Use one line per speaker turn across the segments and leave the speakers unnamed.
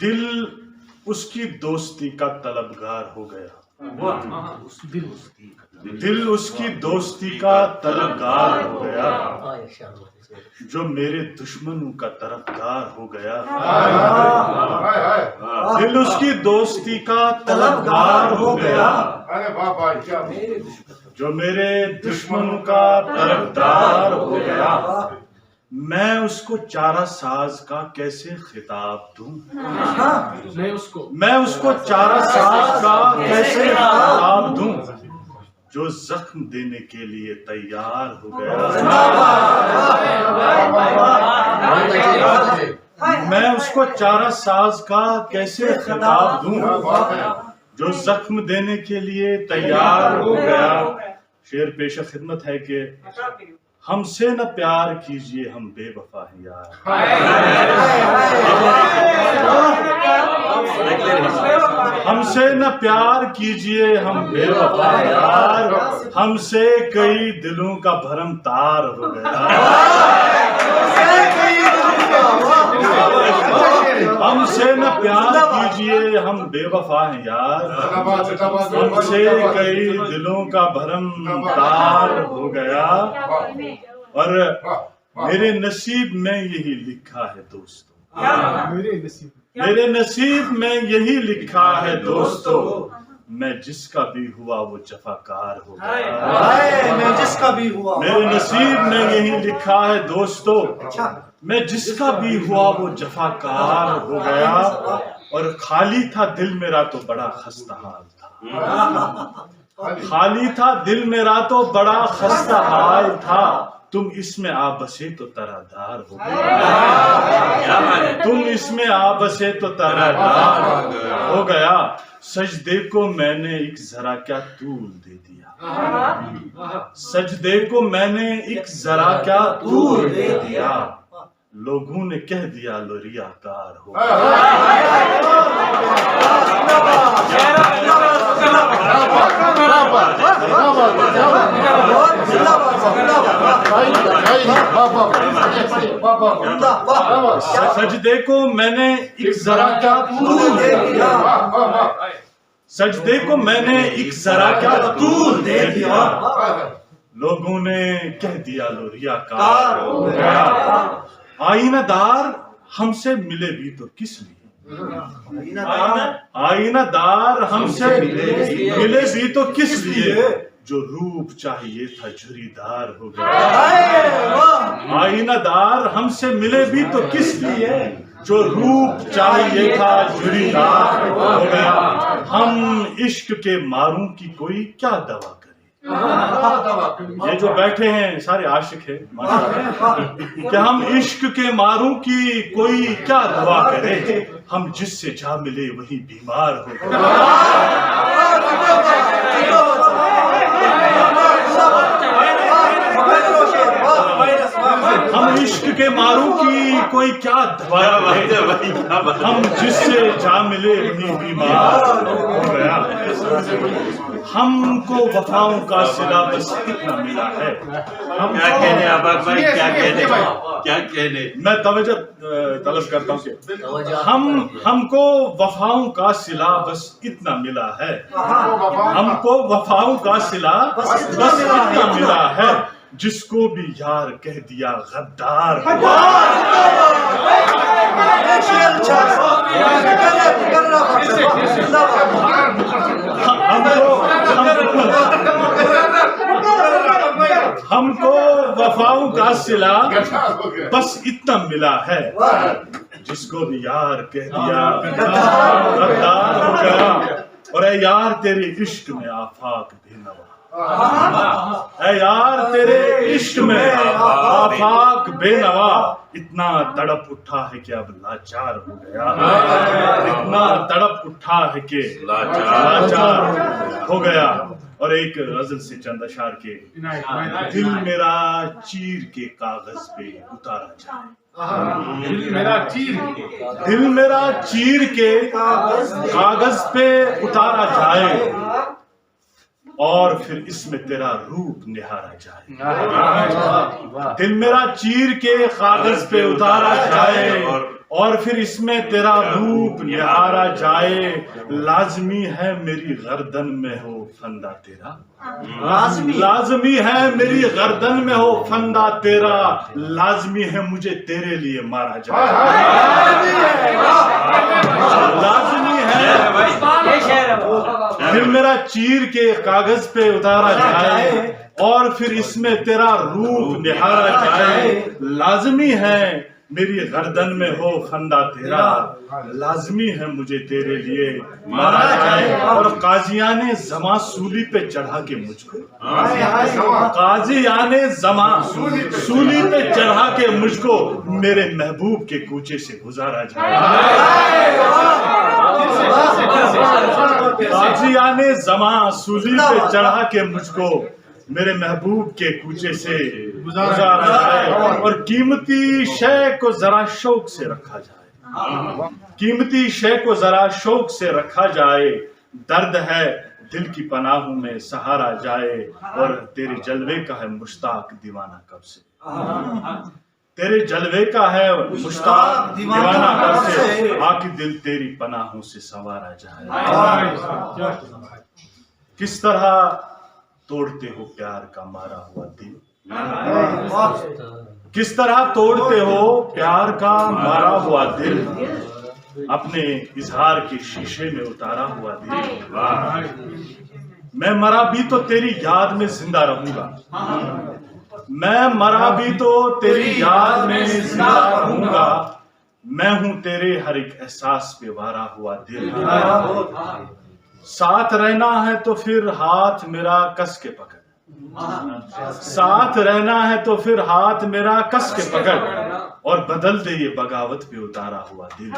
دل اس کی دوستی کا طلبگار ہو گیا، دل اس کی دوستی کا طلبگار ہو گیا، جو میرے دشمنوں کا طرفدار ہو گیا، دل اس کی دوستی کا طلبگار ہو گیا، جو میرے دشمنوں کا طرفدار ہو گیا، میں اس کو چارہ ساز کا کیسے خطاب دوں، میں اس کو چارہ ساز کا کیسے خطاب دوں، جو زخم دینے کے لیے تیار ہو گیا، میں اس کو چارہ ساز کا کیسے خطاب دوں، جو زخم دینے کے لیے تیار ہو گیا۔ شعر پیش خدمت ہے کہ ہم سے نہ پیار کیجئے ہم بے وفا ہیں یار، ہم سے نہ پیار کیجئے ہم بے وفا ہیں یار، ہم سے کئی دلوں کا بھرم تار ہو گیا، ہم سے نہ پیار کیجئے ہم بے وفا ہیں یار، ہم سے کئی دلوں کا بھرم تار ہو گیا، اور میرے نصیب میں یہی لکھا ہے دوستو، میرے نصیب میں یہی لکھا ہے دوستو، میں جس کا بھی ہوا وہ جفاکار ہو گیا، میرے نصیب میں یہی لکھا ہے دوستو، میں جس کا بھی ہوا وہ جفاکار ہو گیا، اور خالی تھا دل میرا تو بڑا خستہ حال تھا، خالی تھا دل میرا تو بڑا خستہ حال تھا، تم اس میں آ بسے تو ترادار ہو گیا، تم اس میں آ بسے تو ترادار ہو گیا، سجدے کو میں نے ایک ذرا کیا طول دے دیا، سجدے کو میں نے ایک ذرا کیا طول دے دیا، لوگوں نے کہہ دیا لو ریاکار ہو گیا، سجدے کو میں نے ایک ذرا کیا طول دے دیا، سجدے کو میں نے ایک ذرا کیا طول دے دیا، لوگوں نے کہہ دیا لو ریاکار ہو گیا، آئینہ دار ہم سے ملے بھی تو کس لیے، آئینہ دار ہم سے ملے بھی تو کس لیے، جو روپ چاہیے تھا جھری دار ہو گیا، آئینہ دار ہم سے ملے بھی تو کس لیے، جو روپ چاہیے تھا جھری دار ہو گیا، ہم عشق کے ماروں کی کوئی کیا دوا کرے، یہ جو بیٹھے ہیں سارے عاشق ہیں کہ ہم عشق کے ماروں کی کوئی کیا دوا کرے، ہم جس سے جا ملے وہی بیمار ہو گئے، ہم عشق کے ماروں کی کوئی کیا دوا کرے، ہم جس سے جا ملے وہی بیمار ہو گیا، ہم کو وفاؤں کا صلہ بس اتنا ملا ہے، ہم
کیا کہنے آباد بھائی، کیا کہنے
میں توجہ طلب کرتا ہوں کہ ہم کو وفاؤں کا صلہ بس اتنا ملا ہے، ہم کو وفاؤں کا صلہ بس اتنا ملا ہے، جس کو بھی یار کہہ دیا غدار ہم کو وفاؤں کا صلہ بس اتنا ملا ہے، جس کو بھی یار کہہ دیا غدار ہو گیا، اور اے یار تیرے عشق میں آفاق بے نوا، اے یار تیرے عشق میں آفاق بے نوا، اتنا تڑپ اٹھا ہے کہ اب لاچار ہو گیا، اتنا تڑپ اٹھا ہے کہ لاچار ہو گیا، اور ایک غزل سے چند اشعار کے، دل میرا چیر کے کاغذ پہ اتارا جائے، دل میرا چیر کے کاغذ پہ اتارا جائے، اور پھر اس میں تیرا روپ نہارا جائے، دل میرا چیر کے کاغذ پہ اتارا جائے، اور پھر اس میں تیرا روپ نہارا جائے، لازمی ہے میری گردن میں ہو فندہ تیرا، لازمی ہے میری گردن میں ہو فندہ تیرا، لازمی ہے مجھے تیرے لیے مارا جائے، لازمی ہے پھر میرا چیر کے کاغذ پہ اتارا جائے، اور پھر اس میں تیرا روپ نہارا جائے، لازمی ہے میری گردن میں ہو فندہ تیرا، لازمی ہے مجھے تیرے لیے مارا جائے، اور قاضیان زماں سولی پہ چڑھا کے مجھ کو، قاضیان زماں سولی پہ چڑھا کے مجھ کو میرے محبوب کے کوچے سے گزارا جائے، قاضیان زماں سولی پہ چڑھا کے مجھ کو میرے محبوب کے کوچے سے گزارا جائے، اور قیمتی شے کو ذرا شوق سے رکھا جائے، قیمتی شے کو ذرا شوق سے رکھا جائے، درد ہے دل کی پناہوں میں سہارا جائے، اور تیرے جلوے کا ہے مشتاق دیوانہ کب سے، تیرے جلوے کا ہے مشتاق دیوانہ کب سے، آ کے دل تیری پناہوں سے سنوارا جائے، کس طرح توڑتے ہو پیار کا مارا ہوا دل، کس طرح توڑتے ہو پیار کا مارا ہوا دل، اپنے اظہار کے شیشے میں اتارا ہوا دل، میں مرا بھی تو تیری یاد میں زندہ رہوں گا، میں مرا بھی تو تیری یاد میں زندہ رہوں گا، میں ہوں تیرے ہر ایک احساس پہ وارا ہوا دل، ساتھ رہنا ہے تو پھر ہاتھ میرا کس کے پکڑ، ساتھ رہنا ہے تو پھر ہاتھ میرا کس کے پکڑ، اور بدل دے یہ بغاوت پہ اتارا ہوا دل،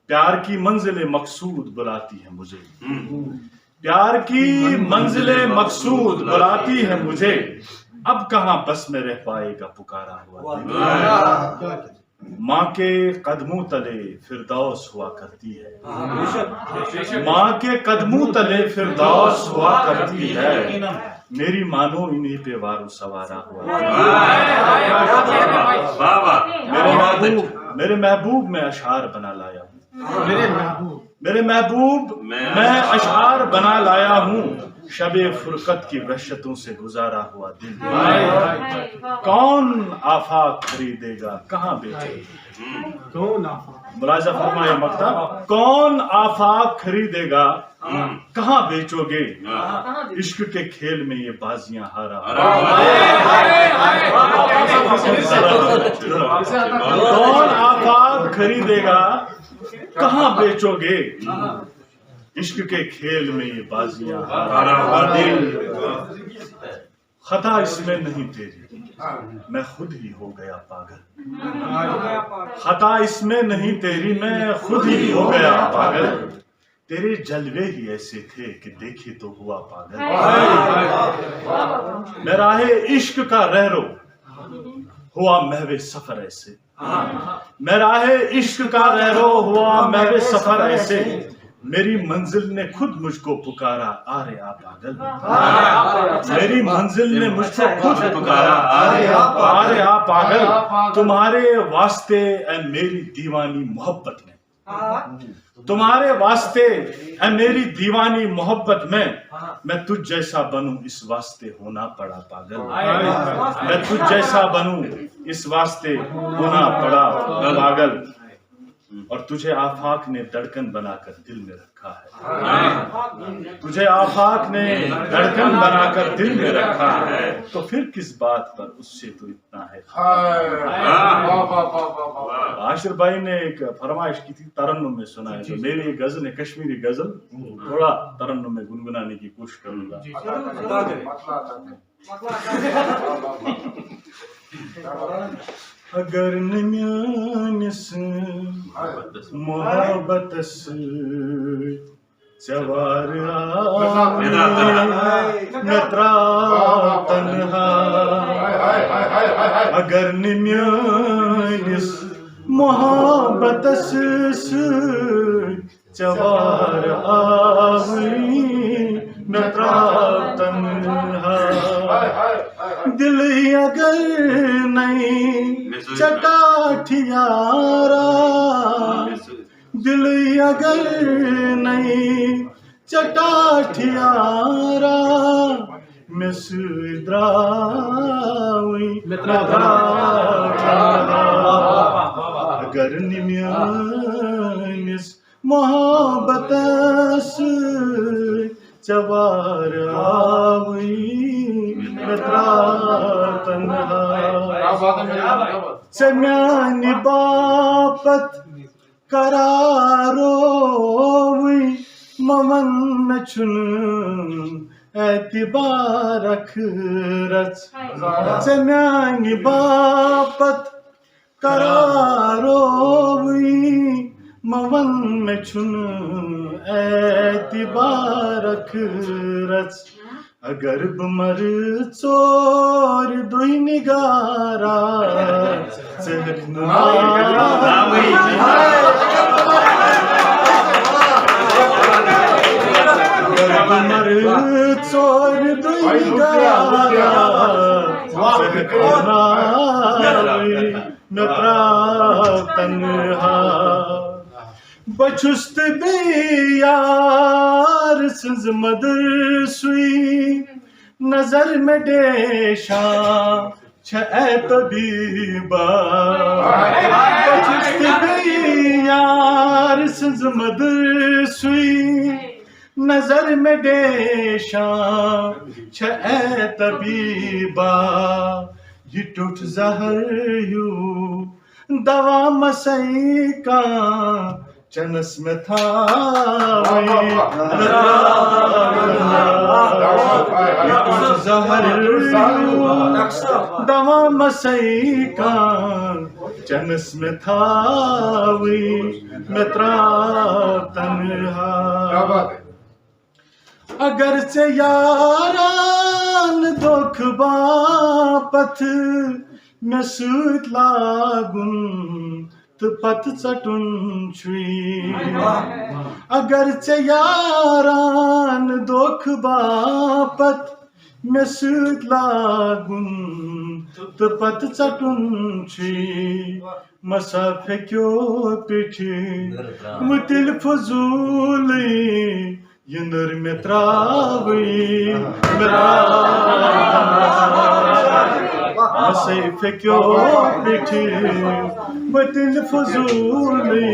پیار کی منزل مقصود بلاتی ہے مجھے، پیار کی منزل مقصود بلاتی ہے مجھے، اب کہاں بس میں رہ پائے گا پکارا ہوا دل، ماں کے قدموں تلے فردوس ہوا کرتی ہے، ماں کے قدموں تلے فردوس ہوا کرتی ہے، میری مانو انہی پہ وارو سوارا ہوا، میرے محبوب میں اشعار بنا لایا ہوں، میرے محبوب میں اشعار بنا لایا ہوں، شب فرقت کی وحشتوں سے گزارا ہوا دل، کون آفاق خریدے گا کہاں بیچے گا، ملاحظہ فرمائے مقطع، کون آفاق خریدے گا کہاں بیچو گے، عشق کے کھیل میں یہ بازیاں ہارا، کون آفاق خریدے گا کہاں بیچو گے، عشق کے کھیل میں یہ بازیاں ہارا دل، خطا اس میں نہیں تیری میں خود ہی ہو گیا پاگل، خطا اس میں نہیں تیری میں خود ہی ہو گیا پاگل، تیرے جلوے ہی ایسے تھے کہ دیکھے تو ہوا پاگل، میں راہ عشق کا رہرو ہوا محو سفر ایسے، میں راہ عشق کا رہرو ہوا محو سفر ایسے، میری منزل نے خود مجھ کو پکارا آرے آ پاگل، میری منزل نے مجھ کو خود پکارا آرے آ پاگل، تمہارے واسطے اے میری دیوانی محبت میں، تمہارے واسطے اے میری دیوانی محبت میں تجھ جیسا بنوں اس واسطے ہونا پڑا پاگل، میں تجھ جیسا بنوں اس واسطے ہونا پڑا پاگل، اور تجھے آفاق نے دھڑکن بنا کر دل میں رکھا ہے، تجھے آفاق نے دھڑکن بنا کر دل میں رکھا ہے، تو پھر کس بات پر اس سے تو اتنا ہے، عاشر بھائی نے ایک فرمائش کی تھی ترنم میں سنا ہے، تو میری ایک غزل ہے کشمیری غزل، تھوڑا ترنم میں گنگنانے کی کوشش کروں گا، اگر نمیانس محبتس سوار نترا تنہا، اگر نمیانس محبتس سوار آوری میرا تنہا دل اگر نہیں چٹاٹھیارا دل اگر نہیں چٹاٹھیارا مس دراوی اگر نمیانس محبتس چوار آوی مترا تنہا چمیانی باپت قراروی ممن مچن اعتبار اخرت چمیانی باپت قراروی مون مچن اعتبار اخرت اگر بمر ژور دوی نگارا بمر ژور دوی نگارا میرا تنہا بچھس بے یار سنز مدر سوئی نظر میں ڈیشاں چھ اے طبیبا بچھس بے یار سنز مدر سوئی نظر میں ڈیشاں چھ اے طبیبا یہ ٹوٹ زہر یو دوا مسئی کا چنس میں تھا زہر دوا مسئی کا چنس میں تھا میرا تنہا اگرچہ یاران دکھ باپت میں سوت لاگن تو پت ژٹن چھُی اگرچہ یاران دکھ باپت میں سوت لاگن تو پت ژٹن چھُی مسا پھیکیو پیٹھی متل فضولی یہ نر میں تراوی میرا مسا پھیکیو پیٹھی متل فضولی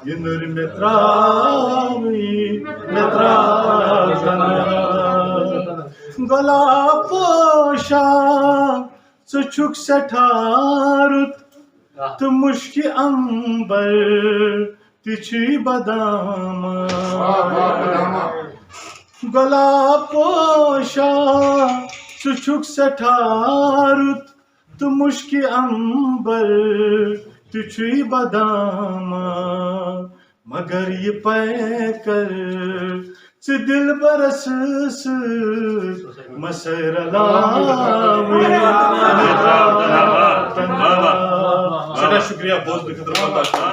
یہ نر میں تراوی میرا تنہا گلا پوشا ژٕ چھُکھ سٮ۪ٹھاہ رُت تہٕ مُشکہِ امبر تہِ چھُے بداما گلا پوشا ژٕ چھُکھ سٮ۪ٹھاہ رُت تہٕ مُشکہِ امبر تہِ چھُے بداما مگر یہ پے کر ژٕ دل برس سۭتۍ مسا رلاوٕنۍ سٮ۪ٹھاہ شُکریہ بوزنہٕ خٲطرٕ